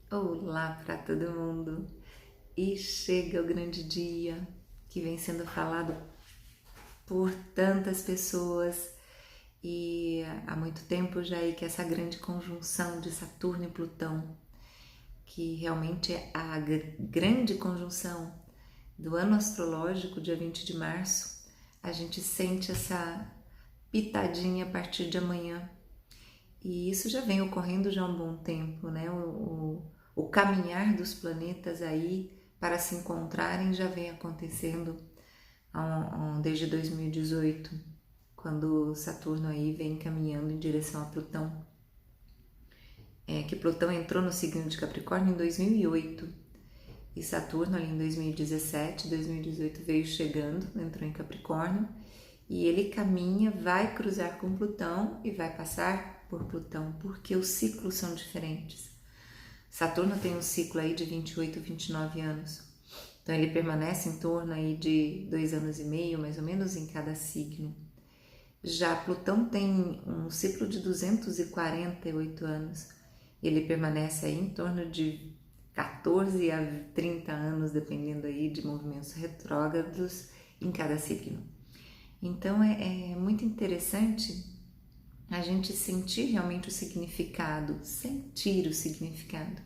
Olá para todo mundo! E chega o grande dia que vem sendo falado por tantas pessoas e há muito tempo já aí que essa grande conjunção de Saturno e Plutão, que realmente é a grande conjunção do ano astrológico, dia 20 de março, a gente sente essa pitadinha a partir de amanhã. E isso já vem ocorrendo já há um bom tempo, né? O caminhar dos planetas aí para se encontrarem já vem acontecendo desde 2018, quando Saturno aí vem caminhando em direção a Plutão. Que Plutão entrou no signo de Capricórnio em 2008 e Saturno ali em 2017, 2018 veio chegando, entrou em Capricórnio e ele caminha, vai cruzar com Plutão e vai passar por Plutão, porque os ciclos são diferentes. Saturno tem um ciclo aí de 28, 29 anos. Então ele permanece em torno aí de 2 anos e meio, mais ou menos, em cada signo. Já Plutão tem um ciclo de 248 anos. Ele permanece aí em torno de 14 a 30 anos, dependendo aí de movimentos retrógrados em cada signo. Então é muito interessante a gente sentir realmente o significado, sentir o significado.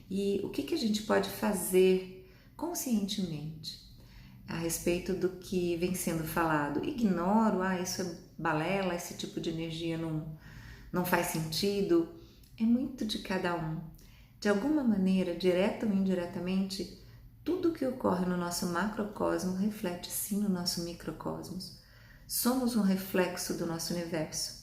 E o que a gente pode fazer conscientemente a respeito do que vem sendo falado? Ignoro, isso é balela, esse tipo de energia não faz sentido. É muito de cada um. De alguma maneira, direta ou indiretamente, tudo que ocorre no nosso macrocosmo reflete sim no nosso microcosmos. Somos um reflexo do nosso universo.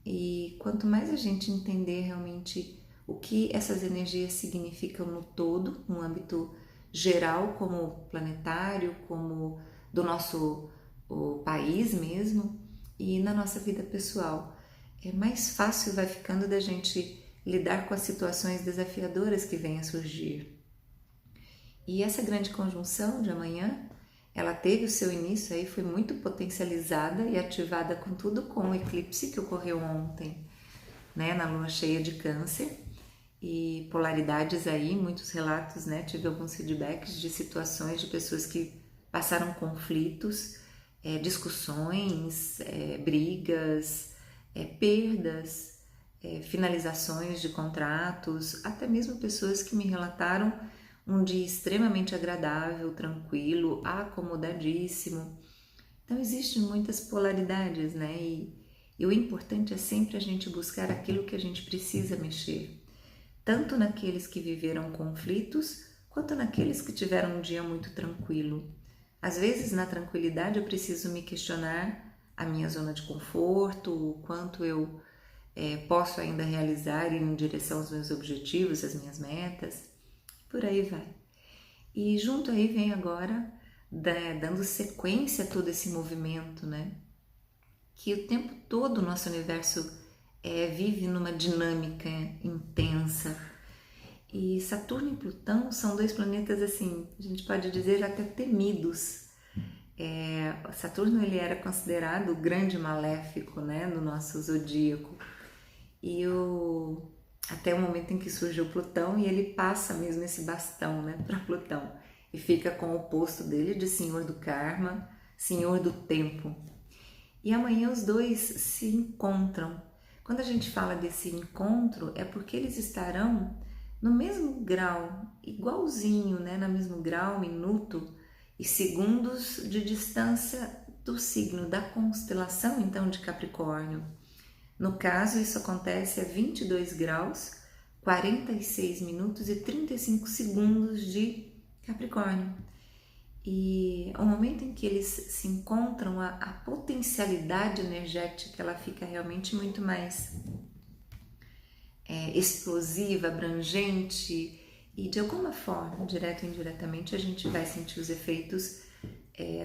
E quanto mais a gente entender realmente o que essas energias significam no todo, no âmbito geral, como planetário, como do nosso o país mesmo, e na nossa vida pessoal, é mais fácil vai ficando da gente lidar com as situações desafiadoras que vêm a surgir. E essa grande conjunção de amanhã, ela teve o seu início aí, foi muito potencializada e ativada com tudo com o eclipse que ocorreu ontem, né, na lua cheia de Câncer, e polaridades aí, muitos relatos, né, tive alguns feedbacks de situações de pessoas que passaram conflitos, discussões, brigas, perdas, finalizações de contratos, até mesmo pessoas que me relataram um dia extremamente agradável, tranquilo, acomodadíssimo. Então existem muitas polaridades, né? E o importante é sempre a gente buscar aquilo que a gente precisa mexer, tanto naqueles que viveram conflitos, quanto naqueles que tiveram um dia muito tranquilo. Às vezes, na tranquilidade, eu preciso me questionar a minha zona de conforto, o quanto eu posso ainda realizar ir em direção aos meus objetivos, às minhas metas, por aí vai. E junto aí vem agora, dando sequência a todo esse movimento, né? Que o tempo todo o nosso universo vive numa dinâmica intensa. E Saturno e Plutão são dois planetas, assim, a gente pode dizer até temidos. Saturno ele era considerado o grande maléfico, né, no nosso zodíaco. E até o momento em que surgiu Plutão e ele passa mesmo esse bastão, né, para Plutão e fica com o posto dele de Senhor do Karma, Senhor do Tempo. E amanhã os dois se encontram. Quando a gente fala desse encontro, é porque eles estarão no mesmo grau, igualzinho, né, no mesmo grau, minuto e segundos de distância do signo da constelação, então, de Capricórnio. No caso, isso acontece a 22 graus, 46 minutos e 35 segundos de Capricórnio. E ao momento em que eles se encontram, a potencialidade energética ela fica realmente muito mais explosiva, abrangente e de alguma forma, direto ou indiretamente, a gente vai sentir os efeitos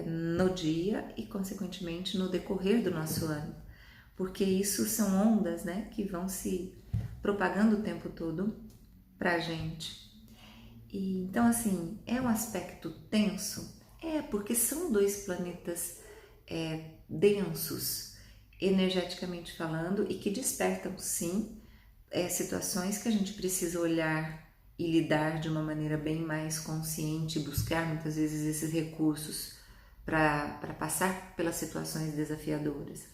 no dia e consequentemente no decorrer do nosso ano, porque isso são ondas, né, que vão se propagando o tempo todo pra gente. E, então, assim, é um aspecto tenso? Porque são dois planetas densos, energeticamente falando, e que despertam, sim, situações que a gente precisa olhar e lidar de uma maneira bem mais consciente, buscar muitas vezes esses recursos para passar pelas situações desafiadoras.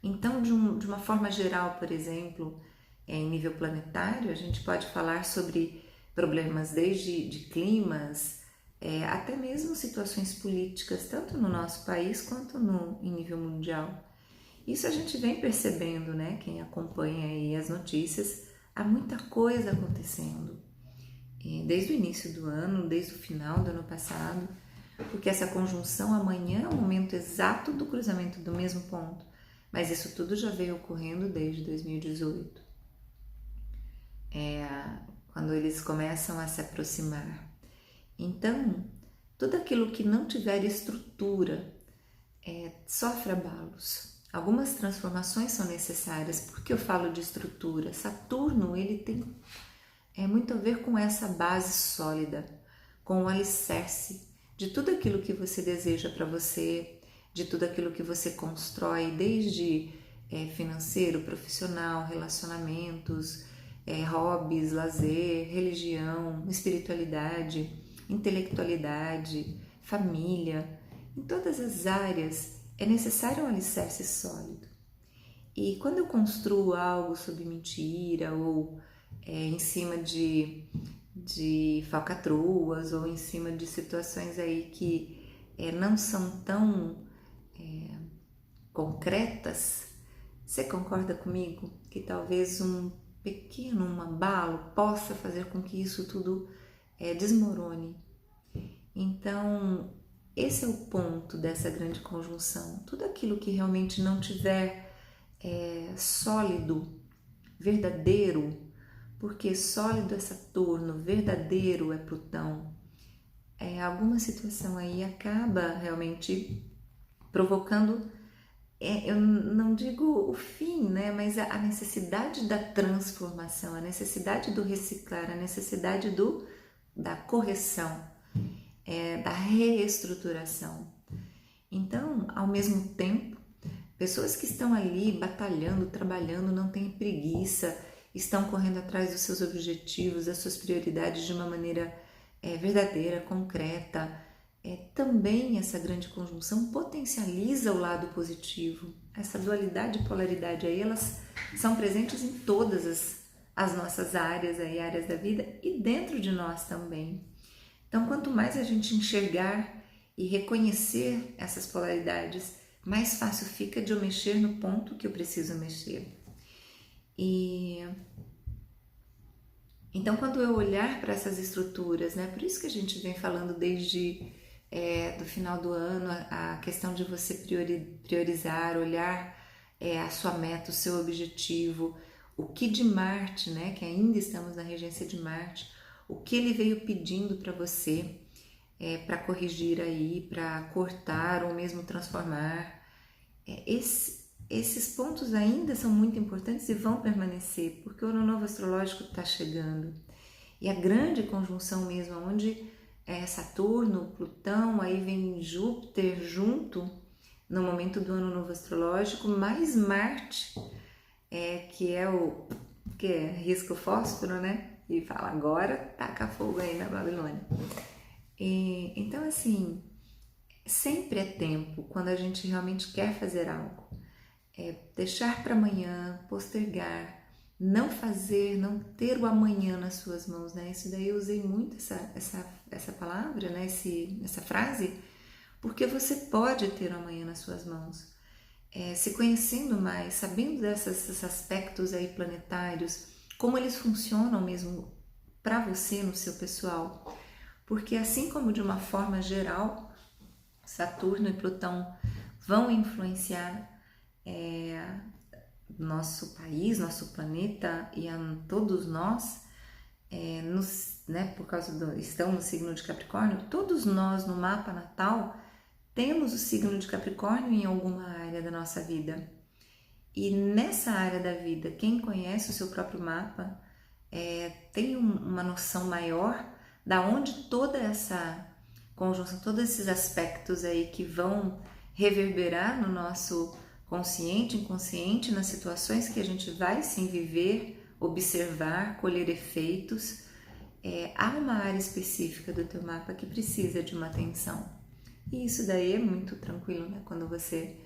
Então, de uma forma geral, por exemplo, em nível planetário, a gente pode falar sobre problemas desde de climas, até mesmo situações políticas, tanto no nosso país quanto em nível mundial. Isso a gente vem percebendo, né? Quem acompanha aí as notícias, há muita coisa acontecendo. Desde o início do ano, desde o final do ano passado, porque essa conjunção amanhã é o momento exato do cruzamento do mesmo ponto, mas isso tudo já veio ocorrendo desde 2018, quando eles começam a se aproximar. Então, tudo aquilo que não tiver estrutura sofre abalos. Algumas transformações são necessárias. Por que eu falo de estrutura? Saturno, ele tem muito a ver com essa base sólida, com o alicerce de tudo aquilo que você deseja para você, de tudo aquilo que você constrói, desde financeiro, profissional, relacionamentos, hobbies, lazer, religião, espiritualidade, intelectualidade, família. Em todas as áreas é necessário um alicerce sólido. E quando eu construo algo sob mentira ou em cima de falcatruas ou em cima de situações aí que não são tão concretas, você concorda comigo que talvez um abalo possa fazer com que isso tudo desmorone? Então, esse é o ponto dessa grande conjunção. Tudo aquilo que realmente não tiver sólido, verdadeiro, porque sólido é Saturno, verdadeiro é Plutão, alguma situação aí acaba realmente provocando, eu não digo o fim, né, mas a necessidade da transformação, a necessidade do reciclar, a necessidade da correção, da reestruturação. Então, ao mesmo tempo, pessoas que estão ali batalhando, trabalhando, não têm preguiça, estão correndo atrás dos seus objetivos, das suas prioridades de uma maneira verdadeira, concreta. Também essa grande conjunção potencializa o lado positivo. Essa dualidade e polaridade aí, elas são presentes em todas as nossas áreas da vida e dentro de nós também. Então, quanto mais a gente enxergar e reconhecer essas polaridades, mais fácil fica de eu mexer no ponto que eu preciso mexer. Então, quando eu olhar para essas estruturas, né, por isso que a gente vem falando desde do final do ano, a questão de você priorizar, olhar a sua meta, o seu objetivo, o que de Marte, né, que ainda estamos na regência de Marte, o que ele veio pedindo para você, para corrigir aí, para cortar ou mesmo transformar. Esses pontos ainda são muito importantes e vão permanecer, porque o ano novo astrológico está chegando. E a grande conjunção mesmo, onde Saturno, Plutão, aí vem Júpiter junto no momento do ano novo astrológico, mais Marte, que risca o fósforo, né? E fala, agora taca fogo aí na Babilônia. Então, assim, sempre é tempo quando a gente realmente quer fazer algo. Deixar para amanhã, postergar, não fazer, não ter o amanhã nas suas mãos, né? Isso daí eu usei muito essa palavra, né? Essa frase, porque você pode ter o amanhã nas suas mãos. Se conhecendo mais, sabendo desses aspectos aí planetários, como eles funcionam mesmo para você no seu pessoal. Porque assim como de uma forma geral, Saturno e Plutão vão influenciar nosso país, nosso planeta e a todos nós, por causa estão no signo de Capricórnio, todos nós no mapa natal temos o signo de Capricórnio em alguma área da nossa vida. E nessa área da vida, quem conhece o seu próprio mapa tem uma noção maior da onde toda essa conjunção, todos esses aspectos aí que vão reverberar no nosso consciente, inconsciente, nas situações que a gente vai sim viver, observar, colher efeitos, há uma área específica do teu mapa que precisa de uma atenção. E isso daí é muito tranquilo, né? Quando você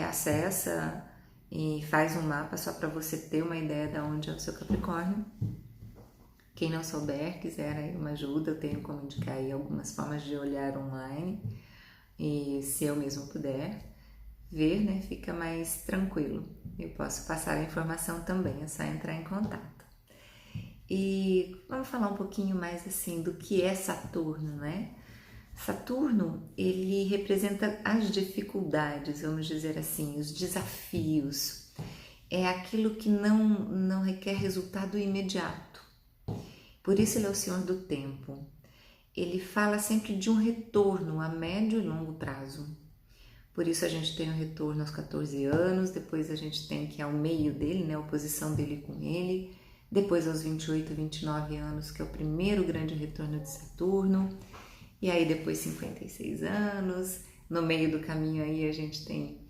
acessa e faz um mapa só para você ter uma ideia de onde é o seu Capricórnio. Quem não souber, quiser aí uma ajuda, eu tenho como indicar aí algumas formas de olhar online. E se eu mesmo puder ver, né, fica mais tranquilo. Eu posso passar a informação também, é só entrar em contato. E vamos falar um pouquinho mais assim do que é Saturno, né? Saturno, ele representa as dificuldades, vamos dizer assim, os desafios. É aquilo que não requer resultado imediato. Por isso ele é o Senhor do tempo. Ele fala sempre de um retorno a médio e longo prazo. Por isso a gente tem o retorno aos 14 anos, depois a gente tem que é ao meio dele, né, a oposição dele com ele, depois aos 28, 29 anos, que é o primeiro grande retorno de Saturno, e aí depois 56 anos, no meio do caminho aí a gente tem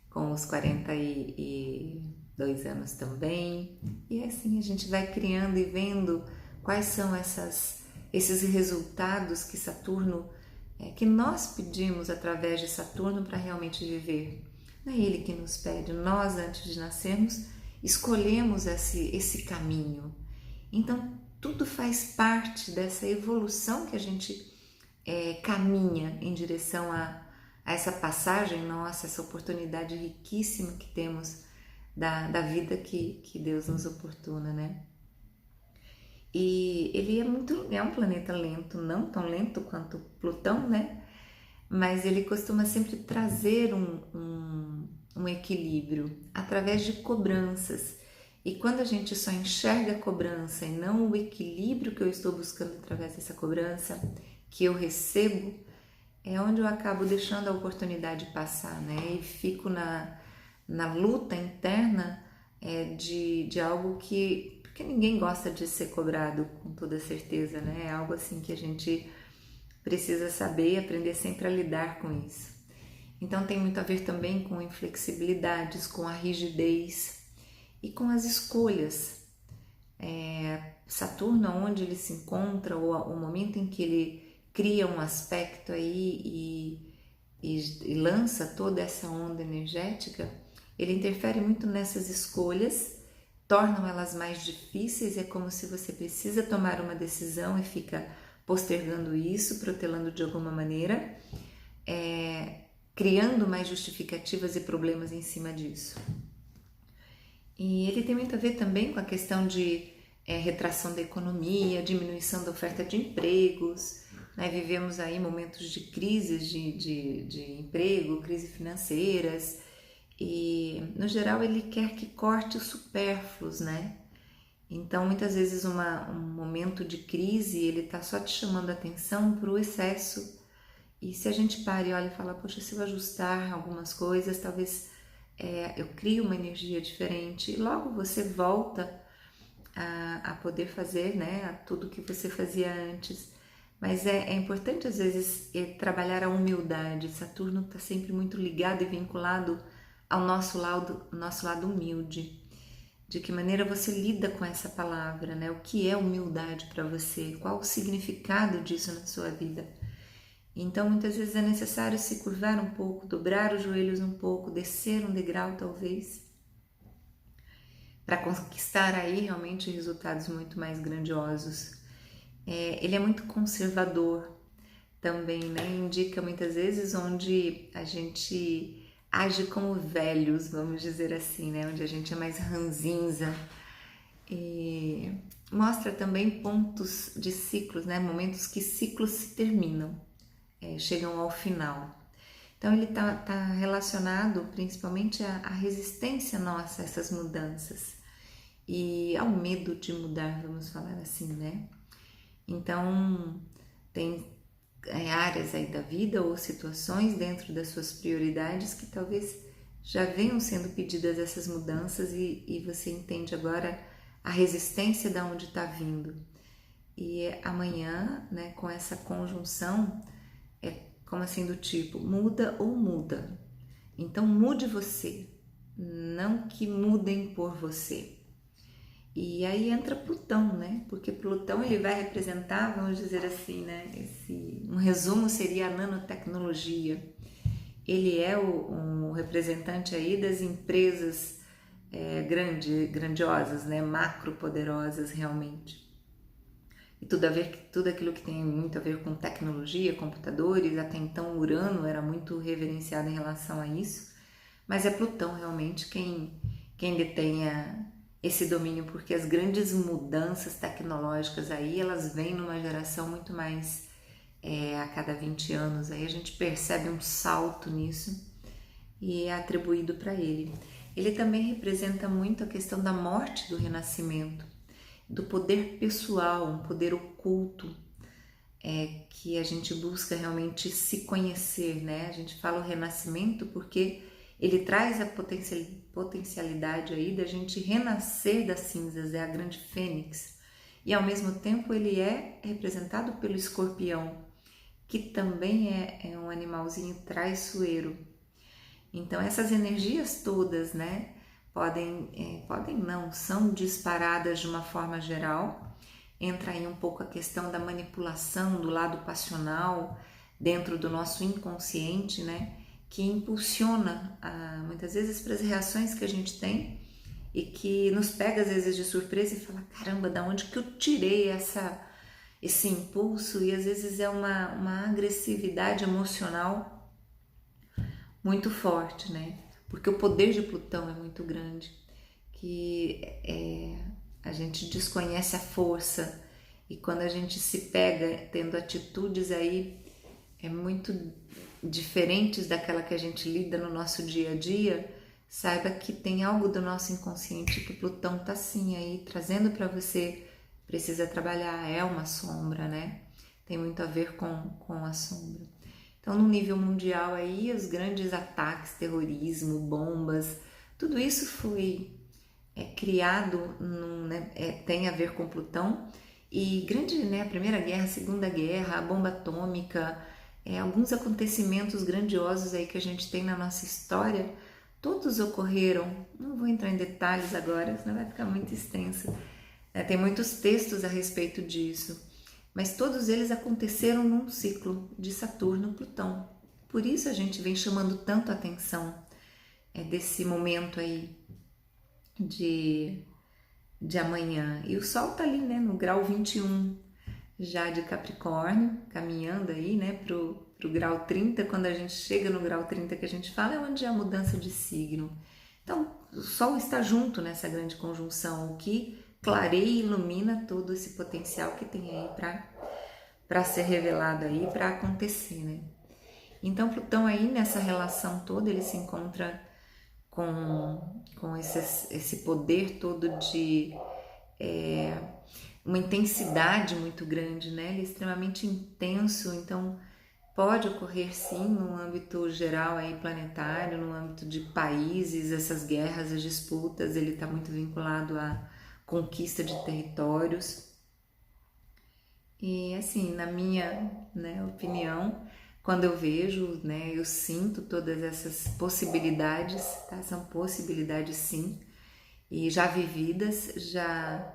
com os 42 anos também, e assim a gente vai criando e vendo quais são esses resultados que Saturno, que nós pedimos através de Saturno para realmente viver. Não é ele que nos pede, nós antes de nascermos escolhemos esse caminho. Então tudo faz parte dessa evolução que a gente caminha em direção a essa passagem nossa, essa oportunidade riquíssima que temos da vida que Deus nos oportuna, né? E ele é um planeta lento, não tão lento quanto Plutão, né? Mas ele costuma sempre trazer um equilíbrio através de cobranças. E quando a gente só enxerga a cobrança e não o equilíbrio que eu estou buscando através dessa cobrança, que eu recebo, é onde eu acabo deixando a oportunidade passar, né? E fico na luta interna de algo que... Porque ninguém gosta de ser cobrado com toda certeza, né? É algo assim que a gente precisa saber e aprender sempre a lidar com isso. Então tem muito a ver também com inflexibilidades, com a rigidez e com as escolhas. Saturno, onde ele se encontra, ou o momento em que ele cria um aspecto aí e lança toda essa onda energética, ele interfere muito nessas escolhas, tornam elas mais difíceis, é como se você precisa tomar uma decisão e fica postergando isso, protelando de alguma maneira, criando mais justificativas e problemas em cima disso. E ele tem muito a ver também com a questão de retração da economia, diminuição da oferta de empregos, né? Vivemos aí momentos de crises de emprego, crises financeiras, e no geral ele quer que corte os supérfluos, né? Então muitas vezes um momento de crise ele está só te chamando a atenção para o excesso, e se a gente para e olha e fala, poxa, se eu ajustar algumas coisas, talvez eu crio uma energia diferente, e logo você volta a poder fazer, né, tudo que você fazia antes. Mas é importante às vezes trabalhar a humildade. Saturno está sempre muito ligado e vinculado ao nosso lado humilde. De que maneira você lida com essa palavra, né? O que é humildade para você? Qual o significado disso na sua vida? Então muitas vezes é necessário se curvar um pouco, dobrar os joelhos um pouco, descer um degrau talvez, para conquistar aí realmente resultados muito mais grandiosos. Ele é muito conservador também, né? Indica muitas vezes onde a gente age como velhos, vamos dizer assim, né? Onde a gente é mais ranzinza. E mostra também pontos de ciclos, né? Momentos que ciclos se terminam, chegam ao final. Então ele tá relacionado principalmente à resistência nossa a essas mudanças e ao medo de mudar, vamos falar assim, né? Então tem áreas aí da vida ou situações dentro das suas prioridades que talvez já venham sendo pedidas essas mudanças e você entende agora a resistência da onde está vindo. E amanhã, né, com essa conjunção, é como assim do tipo, muda ou muda. Então mude você, não que mudem por você. E aí entra Plutão, né? Porque Plutão ele vai representar, vamos dizer assim, né? Um resumo seria a nanotecnologia. Ele é um representante aí das empresas grandiosas, né? Macro poderosas realmente. E tudo aquilo que tem muito a ver com tecnologia, computadores, até então Urano era muito reverenciado em relação a isso, mas é Plutão realmente quem detenha esse domínio, porque as grandes mudanças tecnológicas aí, elas vêm numa geração muito mais a cada 20 anos, aí a gente percebe um salto nisso e é atribuído para ele. Ele também representa muito a questão da morte do renascimento, do poder pessoal, um poder oculto, que a gente busca realmente se conhecer, né? A gente fala o renascimento porque ele traz a potencialidade aí da gente renascer das cinzas, é a grande fênix. E ao mesmo tempo ele é representado pelo escorpião, que também é um animalzinho traiçoeiro. Então essas energias todas, né, podem não, são disparadas de uma forma geral. Entra aí um pouco a questão da manipulação do lado passional dentro do nosso inconsciente, né, que impulsiona muitas vezes para as reações que a gente tem e que nos pega às vezes de surpresa e fala, caramba, da onde que eu tirei esse impulso? E às vezes é uma agressividade emocional muito forte, né? Porque o poder de Plutão é muito grande, que a gente desconhece a força e quando a gente se pega tendo atitudes aí muito diferentes daquela que a gente lida no nosso dia a dia, saiba que tem algo do nosso inconsciente que Plutão tá sim aí trazendo para você, precisa trabalhar, é uma sombra, né? Tem muito a ver com a sombra. Então, no nível mundial aí, os grandes ataques, terrorismo, bombas, tudo isso foi criado, tem a ver com Plutão. E a Primeira Guerra, a Segunda Guerra, a bomba atômica, alguns acontecimentos grandiosos aí que a gente tem na nossa história, todos ocorreram, não vou entrar em detalhes agora, senão vai ficar muito extenso. Tem muitos textos a respeito disso, mas todos eles aconteceram num ciclo de Saturno-Plutão. Por isso a gente vem chamando tanto a atenção desse momento aí de amanhã. E o Sol tá ali, né, no grau 21 já de Capricórnio, caminhando aí, né, pro grau 30. Quando a gente chega no grau 30 que a gente fala, é onde é a mudança de signo. Então, o Sol está junto nessa grande conjunção, o que clareia e ilumina todo esse potencial que tem aí para ser revelado aí, para acontecer, né? Então, Plutão aí nessa relação toda, ele se encontra com esse poder todo de uma intensidade muito grande, né? Ele é extremamente intenso, então pode ocorrer sim no âmbito geral aí planetário, no âmbito de países, essas guerras, as disputas, ele está muito vinculado à conquista de territórios. E assim, na minha opinião, quando eu vejo, eu sinto todas essas possibilidades, tá? São possibilidades sim, e já vividas, já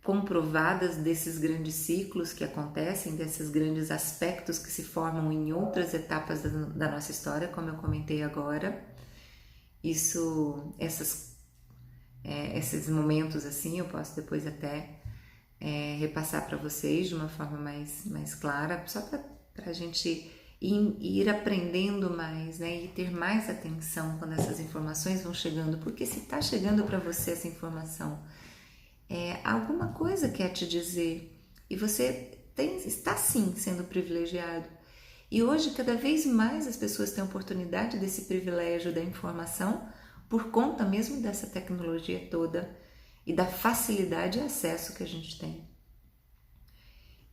comprovadas desses grandes ciclos que acontecem, desses grandes aspectos que se formam em outras etapas da nossa história, como eu comentei agora. Esses momentos assim, eu posso depois até repassar para vocês de uma forma mais clara, só para a gente ir aprendendo mais, né, e ter mais atenção quando essas informações vão chegando, porque se está chegando para você essa informação, alguma coisa quer te dizer, e você está sim sendo privilegiado. E hoje cada vez mais as pessoas têm a oportunidade desse privilégio da informação por conta mesmo dessa tecnologia toda e da facilidade de acesso que a gente tem.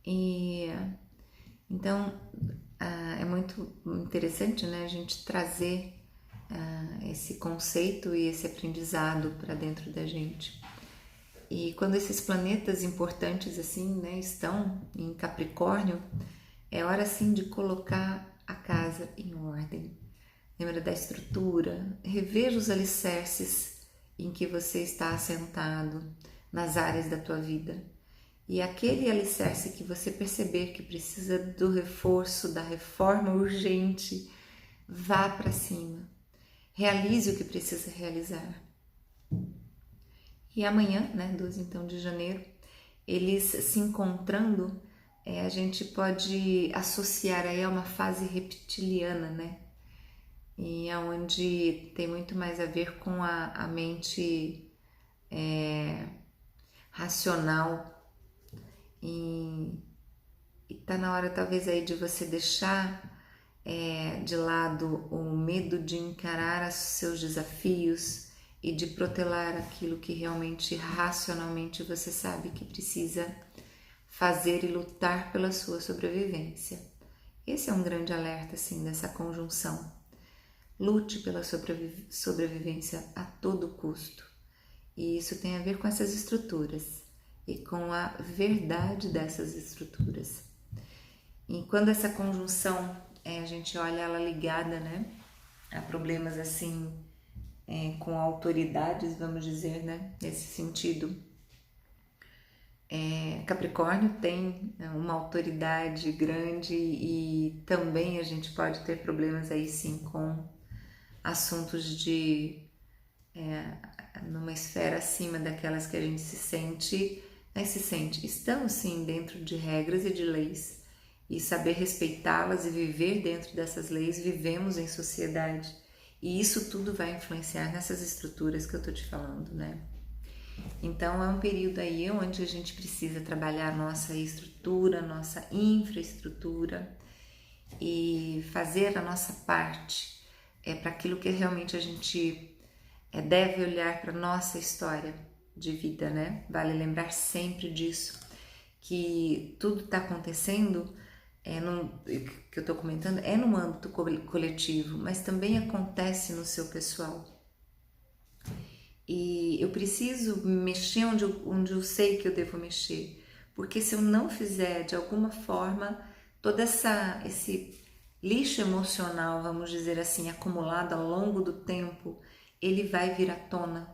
E então é muito interessante, né, a gente trazer esse conceito e esse aprendizado para dentro da gente. E quando esses planetas importantes assim, né, estão em Capricórnio, é hora sim de colocar a casa em ordem. Lembra da estrutura? Reveja os alicerces em que você está assentado nas áreas da tua vida. E aquele alicerce que você perceber que precisa do reforço, da reforma urgente, vá para cima. Realize o que precisa realizar. E amanhã, né, 12 então de janeiro, eles se encontrando, a gente pode associar aí a uma fase reptiliana, né? E é onde tem muito mais a ver com a mente racional. E tá na hora talvez aí de você deixar de lado o medo de encarar os seus desafios e de protelar aquilo que realmente racionalmente você sabe que precisa fazer e lutar pela sua sobrevivência. Esse é um grande alerta, assim, dessa conjunção. Lute pela sobrevivência a todo custo. E isso tem a ver com essas estruturas e com a verdade dessas estruturas. E quando essa conjunção, a gente olha ela ligada, né, a problemas assim, com autoridades, vamos dizer, né, nesse sentido. Capricórnio tem uma autoridade grande e também a gente pode ter problemas aí sim com assuntos de numa esfera acima daquelas que a gente se sente, estamos sim dentro de regras e de leis e saber respeitá-las e viver dentro dessas leis, vivemos em sociedade e isso tudo vai influenciar nessas estruturas que eu tô te falando, né? Então é um período aí onde a gente precisa trabalhar nossa estrutura, nossa infraestrutura e fazer a nossa parte para aquilo que realmente a gente deve olhar para nossa história de vida, né? Vale lembrar sempre disso, que tudo está acontecendo, que eu estou comentando, no âmbito coletivo, mas também acontece no seu pessoal. E eu preciso mexer onde eu sei que eu devo mexer, porque se eu não fizer de alguma forma, todo esse lixo emocional, vamos dizer assim, acumulado ao longo do tempo, ele vai vir à tona,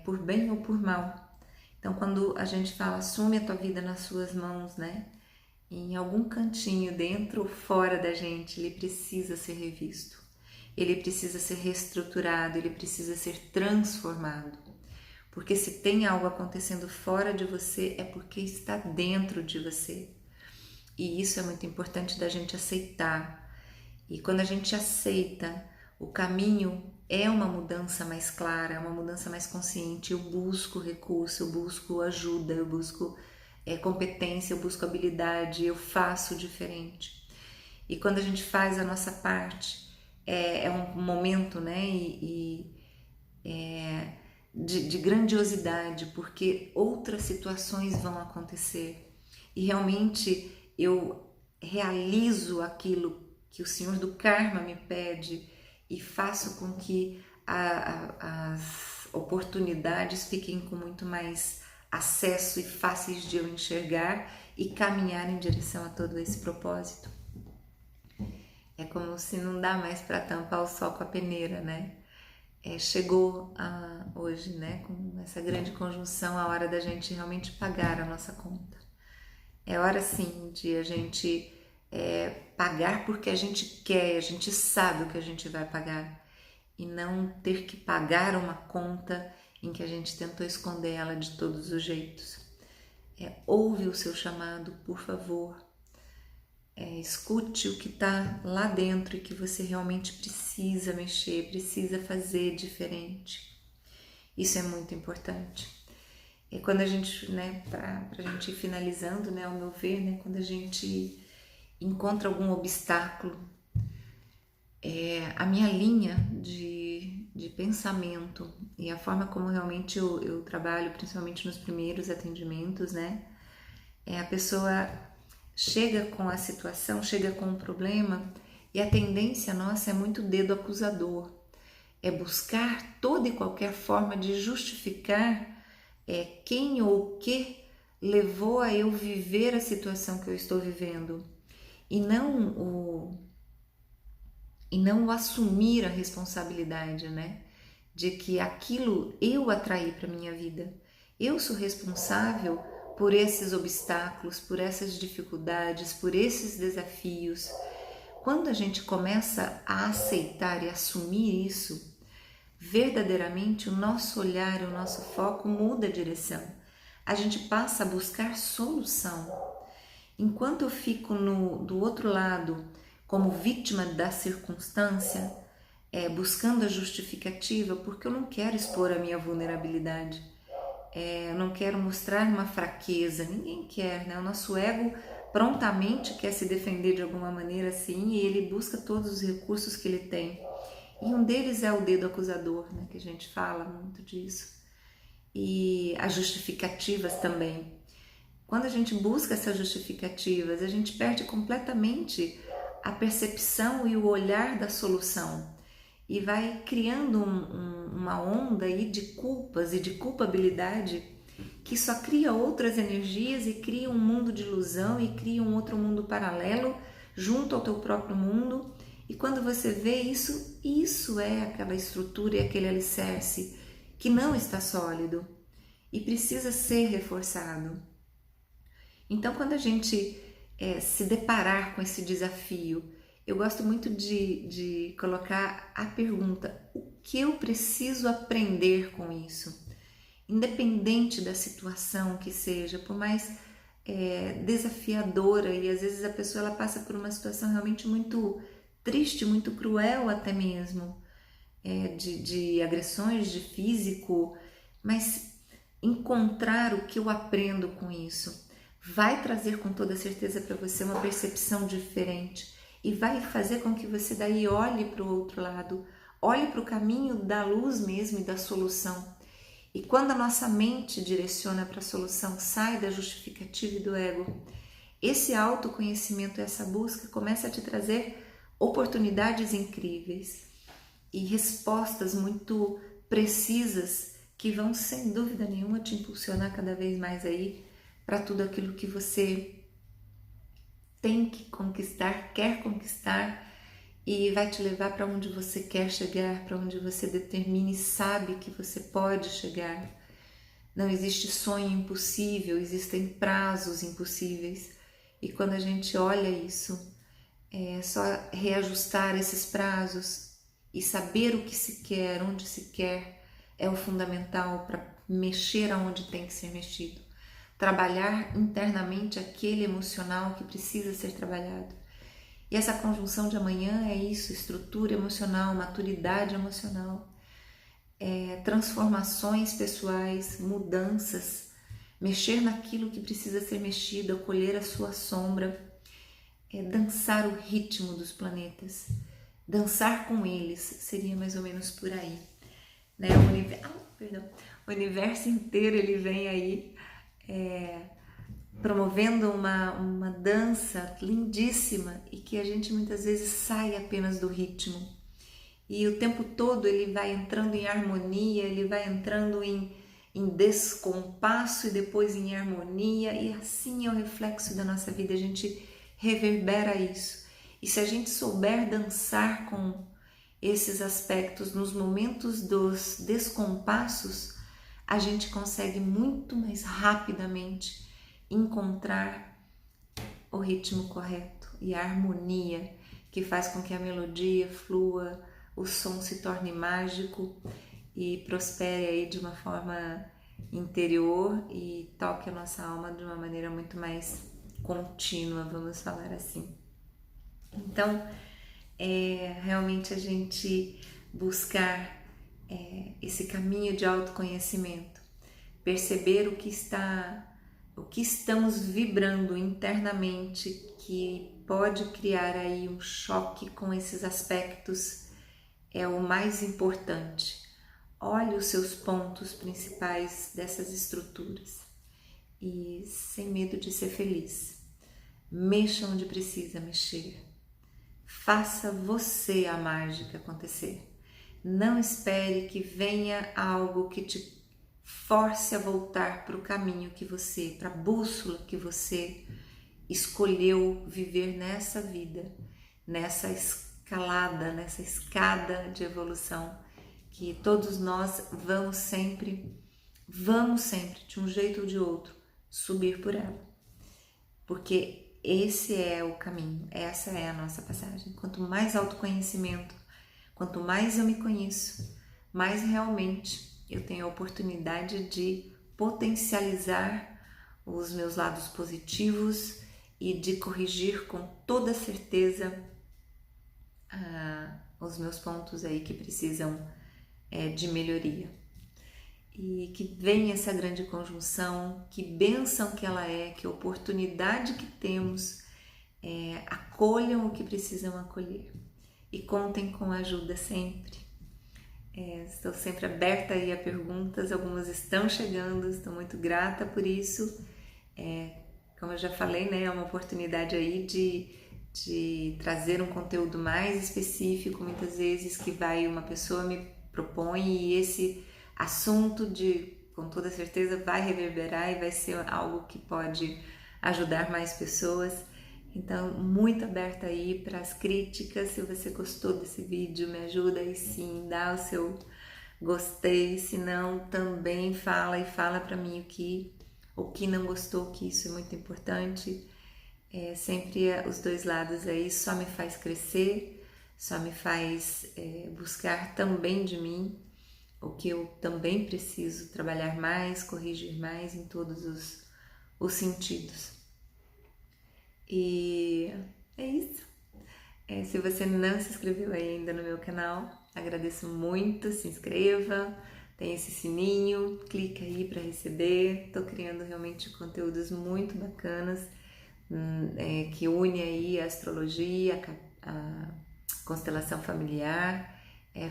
por bem ou por mal. Então, quando a gente fala, assume a tua vida nas suas mãos, né? Em algum cantinho, dentro ou fora da gente, ele precisa ser revisto. Ele precisa ser reestruturado, ele precisa ser transformado. Porque se tem algo acontecendo fora de você, é porque está dentro de você. E isso é muito importante da gente aceitar. E quando a gente aceita, o caminho é uma mudança mais clara, é uma mudança mais consciente. Eu busco recurso, eu busco ajuda, eu busco competência, eu busco habilidade, eu faço diferente. E quando a gente faz a nossa parte, é um momento, né, de grandiosidade, porque outras situações vão acontecer e realmente eu realizo aquilo que o Senhor do Karma me pede e faço com que as oportunidades fiquem com muito mais acesso e fáceis de eu enxergar e caminhar em direção a todo esse propósito. É como se não dá mais para tampar o sol com a peneira, né? Chegou hoje, né, com essa grande conjunção, a hora da gente realmente pagar a nossa conta. É hora sim de a gente pagar porque a gente quer, a gente sabe o que a gente vai pagar e não ter que pagar uma conta em que a gente tentou esconder ela de todos os jeitos. Ouve o seu chamado, por favor. Escute o que está lá dentro e que você realmente precisa mexer, precisa fazer diferente. Isso é muito importante. E quando a gente, né, para a gente ir finalizando, né, ao meu ver, né, quando a gente encontra algum obstáculo, a minha linha de pensamento e a forma como realmente eu trabalho, principalmente nos primeiros atendimentos, né, a pessoa chega com a situação, chega com um problema e a tendência nossa é muito dedo acusador, é buscar toda e qualquer forma de justificar quem ou o que levou a eu viver a situação que eu estou vivendo e não o assumir a responsabilidade, né? de que aquilo eu atraí para minha vida. Eu sou responsável por esses obstáculos, por essas dificuldades, por esses desafios. Quando a gente começa a aceitar e assumir isso, verdadeiramente o nosso olhar e o nosso foco muda a direção. A gente passa a buscar solução. Enquanto eu fico do outro lado, como vítima da circunstância, buscando a justificativa, porque eu não quero expor a minha vulnerabilidade, eu não quero mostrar uma fraqueza, ninguém quer, né? O nosso ego prontamente quer se defender de alguma maneira assim, e ele busca todos os recursos que ele tem. E um deles é o dedo acusador, né? Que a gente fala muito disso. E as justificativas também. Quando a gente busca essas justificativas, a gente perde completamente a percepção e o olhar da solução e vai criando uma onda aí de culpas e de culpabilidade que só cria outras energias e cria um mundo de ilusão e cria um outro mundo paralelo junto ao teu próprio mundo. E quando você vê isso, isso é aquela estrutura e aquele alicerce que não está sólido e precisa ser reforçado. Então, quando a gente se deparar com esse desafio, eu gosto muito de colocar a pergunta: o que eu preciso aprender com isso? Independente da situação que seja, por mais desafiadora, e às vezes a pessoa ela passa por uma situação realmente muito triste, muito cruel até mesmo, de agressões, de físico, mas encontrar o que eu aprendo com isso vai trazer com toda certeza para você uma percepção diferente e vai fazer com que você daí olhe para o outro lado, olhe para o caminho da luz mesmo e da solução. E quando a nossa mente direciona para a solução, sai da justificativa e do ego, esse autoconhecimento, essa busca começa a te trazer oportunidades incríveis e respostas muito precisas que vão, sem dúvida nenhuma, te impulsionar cada vez mais aí para tudo aquilo que você tem que conquistar, quer conquistar, e vai te levar para onde você quer chegar, para onde você determina e sabe que você pode chegar. Não existe sonho impossível, existem prazos impossíveis. E quando a gente olha isso, é só reajustar esses prazos e saber o que se quer, onde se quer, é o fundamental para mexer aonde tem que ser mexido. Trabalhar internamente aquele emocional que precisa ser trabalhado. E essa conjunção de amanhã é isso: estrutura emocional, maturidade emocional, transformações pessoais, mudanças, mexer naquilo que precisa ser mexido, acolher a sua sombra, dançar o ritmo dos planetas, dançar com eles, seria mais ou menos por aí, né? O universo inteiro ele vem aí promovendo uma dança lindíssima e que a gente muitas vezes sai apenas do ritmo. E o tempo todo ele vai entrando em harmonia, ele vai entrando em descompasso e depois em harmonia, e assim é o reflexo da nossa vida, a gente reverbera isso. E se a gente souber dançar com esses aspectos nos momentos dos descompassos, a gente consegue muito mais rapidamente encontrar o ritmo correto e a harmonia que faz com que a melodia flua, o som se torne mágico e prospere aí de uma forma interior e toque a nossa alma de uma maneira muito mais contínua, vamos falar assim. Então, realmente a gente buscar esse caminho de autoconhecimento, perceber o que estamos vibrando internamente que pode criar aí um choque com esses aspectos é o mais importante. Olhe os seus pontos principais dessas estruturas e sem medo de ser feliz. Mexa onde precisa mexer. Faça você a mágica acontecer. Não espere que venha algo que te force a voltar para o caminho que você, para a bússola que você escolheu viver nessa vida, nessa escalada, nessa escada de evolução que todos nós vamos sempre, de um jeito ou de outro, subir por ela. Porque esse é o caminho, essa é a nossa passagem. Quanto mais autoconhecimento, quanto mais eu me conheço, mais realmente eu tenho a oportunidade de potencializar os meus lados positivos e de corrigir com toda certeza os meus pontos aí que precisam de melhoria. E que venha essa grande conjunção, que bênção que ela é, que oportunidade que temos, acolham o que precisam acolher e contem com a ajuda sempre. Estou sempre aberta aí a perguntas, algumas estão chegando, estou muito grata por isso. Como eu já falei, né, é uma oportunidade aí de trazer um conteúdo mais específico, muitas vezes que uma pessoa me propõe e esse assunto com toda certeza vai reverberar e vai ser algo que pode ajudar mais pessoas. Então, muito aberta aí para as críticas. Se você gostou desse vídeo, me ajuda aí sim, dá o seu gostei, se não também fala para mim o que não gostou, que isso é muito importante. Sempre os dois lados aí só me faz crescer, só me faz buscar também de mim o que eu também preciso trabalhar mais, corrigir mais em todos os sentidos. E é isso. Se você não se inscreveu ainda no meu canal, agradeço muito, se inscreva, tem esse sininho, clica aí para receber. Estou criando realmente conteúdos muito bacanas que une aí a astrologia, a constelação familiar,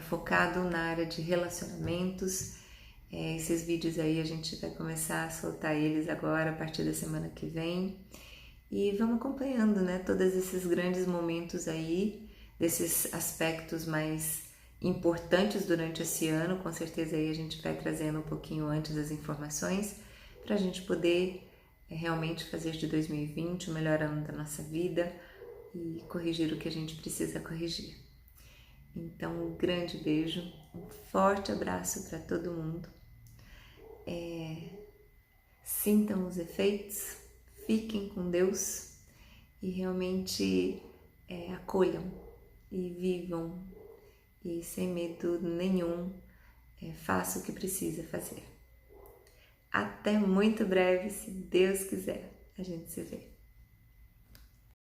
focado na área de relacionamentos. Esses vídeos aí a gente vai começar a soltar eles agora a partir da semana que vem. E vamos acompanhando, né, todos esses grandes momentos aí, desses aspectos mais importantes durante esse ano. Com certeza aí a gente vai trazendo um pouquinho antes as informações para a gente poder realmente fazer de 2020 o melhor ano da nossa vida e corrigir o que a gente precisa corrigir. Então, um grande beijo, um forte abraço para todo mundo. Sintam os efeitos, fiquem com Deus e realmente acolham e vivam e sem medo nenhum, faça o que precisa fazer. Até muito breve, se Deus quiser, a gente se vê.